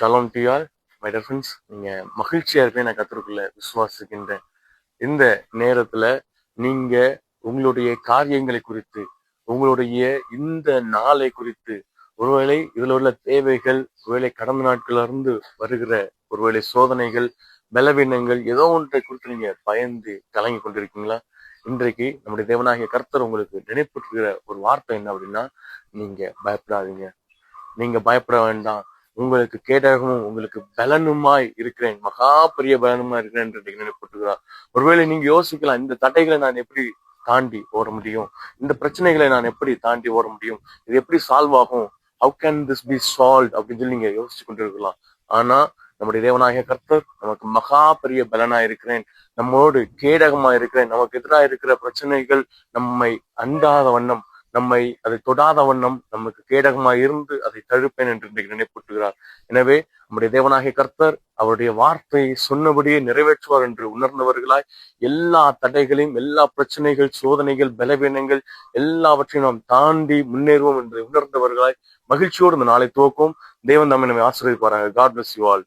Shalom to all my dear friends. நீங்க மகிழ்ச்சியா இருப்பேன் நான் கர்த்தருக்குள்ள விசுவாசிக்கின்றேன். இந்த நேரத்துல நீங்க உங்களுடைய காரியங்களை குறித்து, உங்களுடைய இந்த நாளை குறித்து, ஒருவேளை இதுல உள்ள தேவைகள், ஒருவேளை கடந்த நாட்கள்ல இருந்து வருகிற ஒருவேளை சோதனைகள், பலவீனங்கள், ஏதோ ஒன்றை குறித்து நீங்க பயந்து கலங்கி கொண்டிருக்கீங்களா? இன்றைக்கு நம்முடைய தேவனாகிய கர்த்தர் உங்களுக்கு நினைப்பூட்டுகிற ஒரு வார்த்தை என்ன அப்படின்னா, நீங்க பயப்படாதீங்க, நீங்க பயப்பட வேண்டாம், உங்களுக்கு கேடகமும் உங்களுக்கு பலனுமாய் இருக்கிறேன், மகா பெரிய பலனுமாய் இருக்கிறேன் என்று நினைப்பட்டுகிறார். ஒருவேளை நீங்க யோசிக்கலாம், இந்த தடைகளை நான் எப்படி தாண்டி ஓட முடியும், இந்த பிரச்சனைகளை நான் எப்படி தாண்டி ஓட முடியும், இது எப்படி சால்வ் ஆகும், how can this be solve அப்படின்னு சொல்லி நீங்க யோசிச்சு கொண்டிருக்கலாம். ஆனா நம்முடைய தேவனாகிய கர்த்தர் நமக்கு மகா பெரிய பலனா இருக்கிறேன், நம்மோடு கேடகமா இருக்கிறேன், நமக்கு எதிராக இருக்கிற பிரச்சனைகள் நம்மை அண்டாத வண்ணம், நம்மை அதை தொடாத வண்ணம் நமக்கு கேடகமாய் இருந்து அதை தடுப்பேன் என்று இன்றைக்கு நினைப்பூட்டுகிறார். எனவே நம்முடைய தேவனாகிய கர்த்தர் அவருடைய வார்த்தையை சொன்னபடியே நிறைவேற்றுவார் என்று உணர்ந்தவர்களாய், எல்லா தடைகளையும், எல்லா பிரச்சனைகள், சோதனைகள், பலவீனங்கள் எல்லாவற்றையும் நாம் தாண்டி முன்னேறுவோம் என்று உணர்ந்தவர்களாய் மகிழ்ச்சியோடு இந்த நாளை துவக்கும். தேவன் நம்மை ஆசீர்வதிப்பாராக. God bless you all.